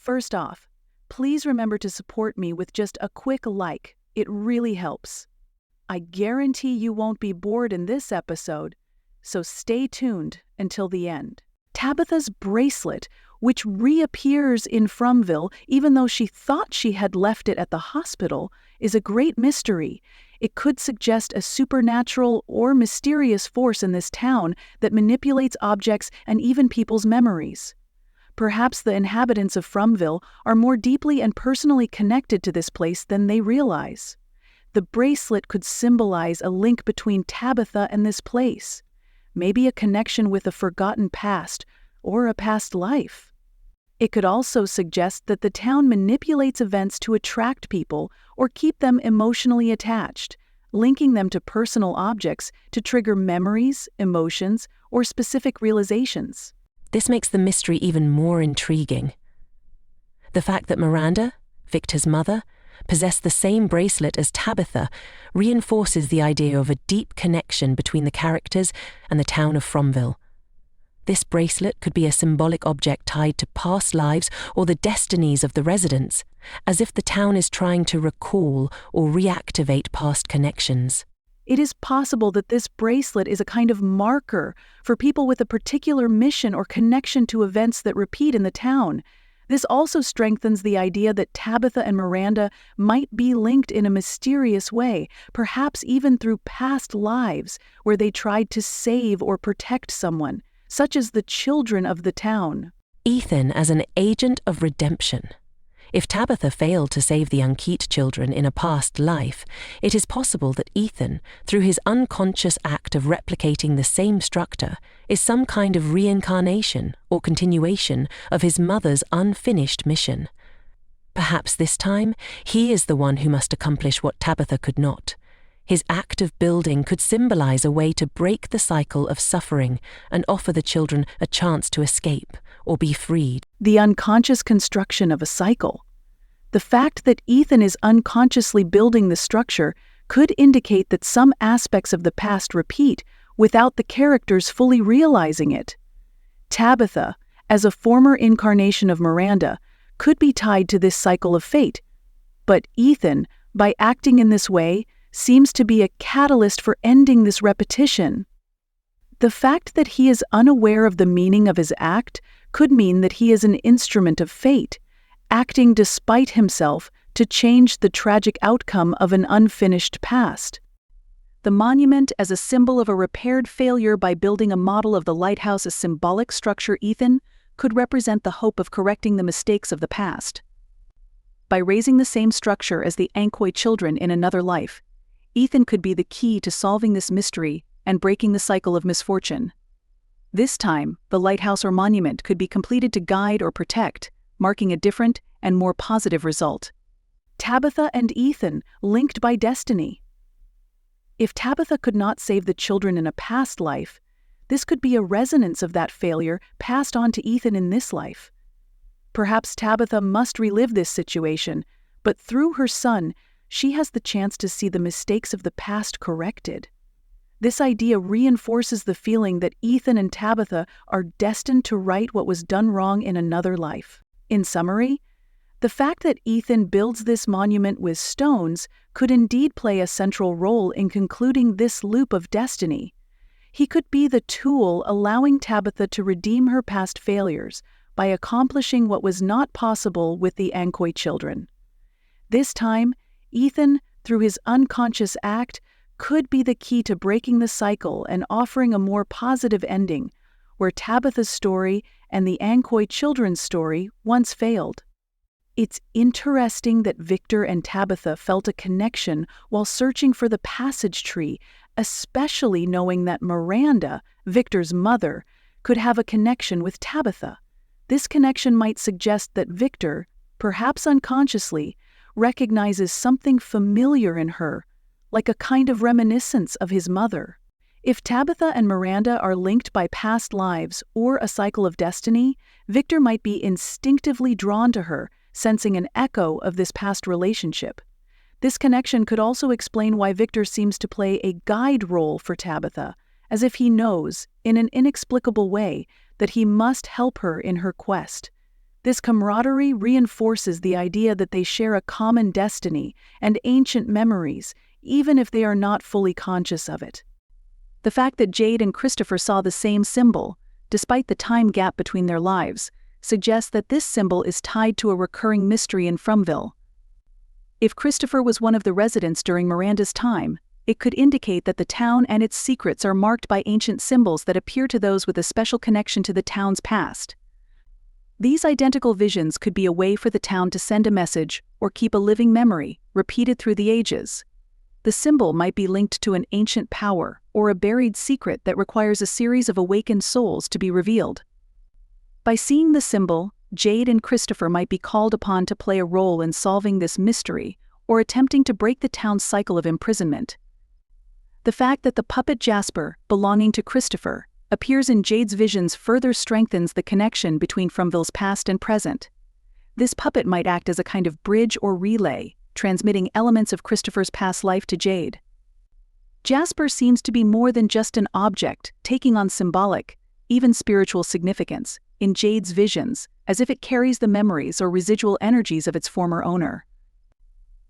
First off, please remember to support me with just a quick like. It really helps. I guarantee you won't be bored in this episode, so stay tuned until the end. Tabitha's bracelet, which reappears in Fromville even though she thought she had left it at the hospital, is a great mystery. It could suggest a supernatural or mysterious force in this town that manipulates objects and even people's memories. Perhaps the inhabitants of Fromville are more deeply and personally connected to this place than they realize. The bracelet could symbolize a link between Tabitha and this place, maybe a connection with a forgotten past or a past life. It could also suggest that the town manipulates events to attract people or keep them emotionally attached, linking them to personal objects to trigger memories, emotions, or specific realizations. This makes the mystery even more intriguing. The fact that Miranda, Victor's mother, possessed the same bracelet as Tabitha reinforces the idea of a deep connection between the characters and the town of Fromville. This bracelet could be a symbolic object tied to past lives or the destinies of the residents, as if the town is trying to recall or reactivate past connections. It is possible that this bracelet is a kind of marker for people with a particular mission or connection to events that repeat in the town. This also strengthens the idea that Tabitha and Miranda might be linked in a mysterious way, perhaps even through past lives where they tried to save or protect someone, such as the children of the town. Ethan as an agent of redemption. If Tabitha failed to save the Unkeet children in a past life, it is possible that Ethan, through his unconscious act of replicating the same structure, is some kind of reincarnation or continuation of his mother's unfinished mission. Perhaps this time, he is the one who must accomplish what Tabitha could not. His act of building could symbolize a way to break the cycle of suffering and offer the children a chance to escape or be freed. The unconscious construction of a cycle. The fact that Ethan is unconsciously building the structure could indicate that some aspects of the past repeat without the characters fully realizing it. Tabitha, as a former incarnation of Miranda, could be tied to this cycle of fate, but Ethan, by acting in this way, seems to be a catalyst for ending this repetition. The fact that he is unaware of the meaning of his act could mean that he is an instrument of fate, acting despite himself to change the tragic outcome of an unfinished past. The monument as a symbol of a repaired failure by building a model of the lighthouse, a symbolic structure, Ethan, could represent the hope of correcting the mistakes of the past. By raising the same structure as the Ankoi children in another life, Ethan could be the key to solving this mystery and breaking the cycle of misfortune. This time, the lighthouse or monument could be completed to guide or protect, marking a different and more positive result. Tabitha and Ethan, linked by destiny. If Tabitha could not save the children in a past life, this could be a resonance of that failure passed on to Ethan in this life. Perhaps Tabitha must relive this situation, but through her son, she has the chance to see the mistakes of the past corrected. This idea reinforces the feeling that Ethan and Tabitha are destined to right what was done wrong in another life. In summary, the fact that Ethan builds this monument with stones could indeed play a central role in concluding this loop of destiny. He could be the tool allowing Tabitha to redeem her past failures by accomplishing what was not possible with the Ankoi children. This time, Ethan, through his unconscious act, could be the key to breaking the cycle and offering a more positive ending, where Tabitha's story and the Ankoi children's story once failed. It's interesting that Victor and Tabitha felt a connection while searching for the passage tree, especially knowing that Miranda, Victor's mother, could have a connection with Tabitha. This connection might suggest that Victor, perhaps unconsciously, recognizes something familiar in her, like a kind of reminiscence of his mother. If Tabitha and Miranda are linked by past lives or a cycle of destiny, Victor might be instinctively drawn to her, sensing an echo of this past relationship. This connection could also explain why Victor seems to play a guide role for Tabitha, as if he knows, in an inexplicable way, that he must help her in her quest. This camaraderie reinforces the idea that they share a common destiny and ancient memories, even if they are not fully conscious of it. The fact that Jade and Christopher saw the same symbol, despite the time gap between their lives, suggests that this symbol is tied to a recurring mystery in Fromville. If Christopher was one of the residents during Miranda's time, it could indicate that the town and its secrets are marked by ancient symbols that appear to those with a special connection to the town's past. These identical visions could be a way for the town to send a message or keep a living memory, repeated through the ages. The symbol might be linked to an ancient power or a buried secret that requires a series of awakened souls to be revealed. By seeing the symbol, Jade and Christopher might be called upon to play a role in solving this mystery or attempting to break the town's cycle of imprisonment. The fact that the puppet Jasper, belonging to Christopher, appears in Jade's visions further strengthens the connection between Fromville's past and present. This puppet might act as a kind of bridge or relay, transmitting elements of Christopher's past life to Jade. Jasper seems to be more than just an object, taking on symbolic, even spiritual significance, in Jade's visions, as if it carries the memories or residual energies of its former owner.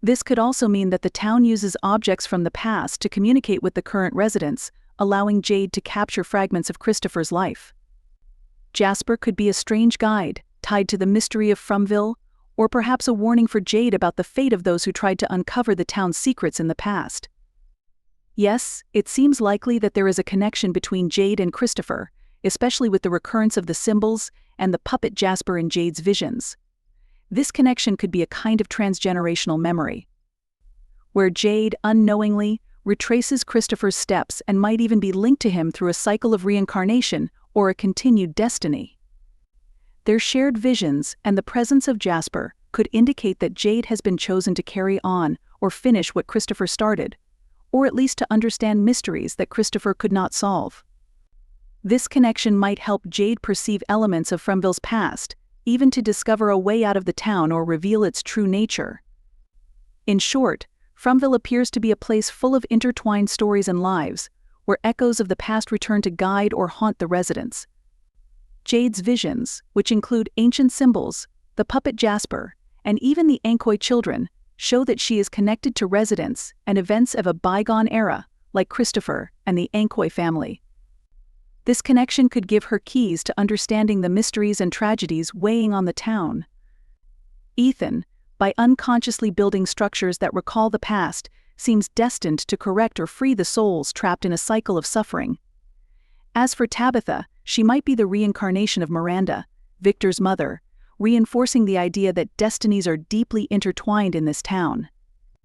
This could also mean that the town uses objects from the past to communicate with the current residents, allowing Jade to capture fragments of Christopher's life. Jasper could be a strange guide, tied to the mystery of Fromville, or perhaps a warning for Jade about the fate of those who tried to uncover the town's secrets in the past. Yes, it seems likely that there is a connection between Jade and Christopher, especially with the recurrence of the symbols and the puppet Jasper in Jade's visions. This connection could be a kind of transgenerational memory, where Jade unknowingly retraces Christopher's steps and might even be linked to him through a cycle of reincarnation or a continued destiny. Their shared visions and the presence of Jasper could indicate that Jade has been chosen to carry on or finish what Christopher started, or at least to understand mysteries that Christopher could not solve. This connection might help Jade perceive elements of Fromville's past, even to discover a way out of the town or reveal its true nature. In short, Fromville appears to be a place full of intertwined stories and lives, where echoes of the past return to guide or haunt the residents. Jade's visions, which include ancient symbols, the puppet Jasper, and even the Ankoi children, show that she is connected to residents and events of a bygone era, like Christopher and the Ankoi family. This connection could give her keys to understanding the mysteries and tragedies weighing on the town. Ethan, by unconsciously building structures that recall the past, seems destined to correct or free the souls trapped in a cycle of suffering. As for Tabitha, she might be the reincarnation of Miranda, Victor's mother, reinforcing the idea that destinies are deeply intertwined in this town.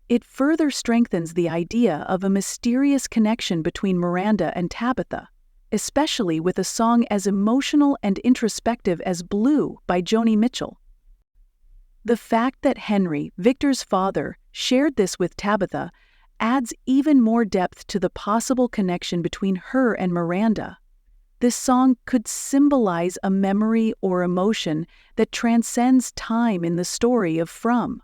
It further strengthens the idea of a mysterious connection between Miranda and Tabitha, especially with a song as emotional and introspective as Blue by Joni Mitchell. The fact that Henry, Victor's father, shared this with Tabitha adds even more depth to the possible connection between her and Miranda. This song could symbolize a memory or emotion that transcends time in the story of Fromville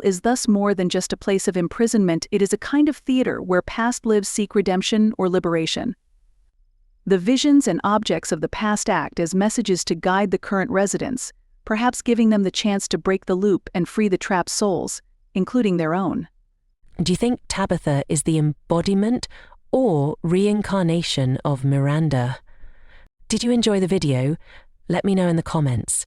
is thus more than just a place of imprisonment. It is a kind of theater where past lives seek redemption or liberation. The visions and objects of the past act as messages to guide the current residents, perhaps giving them the chance to break the loop and free the trapped souls, including their own. Do you think Tabitha is the embodiment or reincarnation of Miranda? Did you enjoy the video? Let me know in the comments.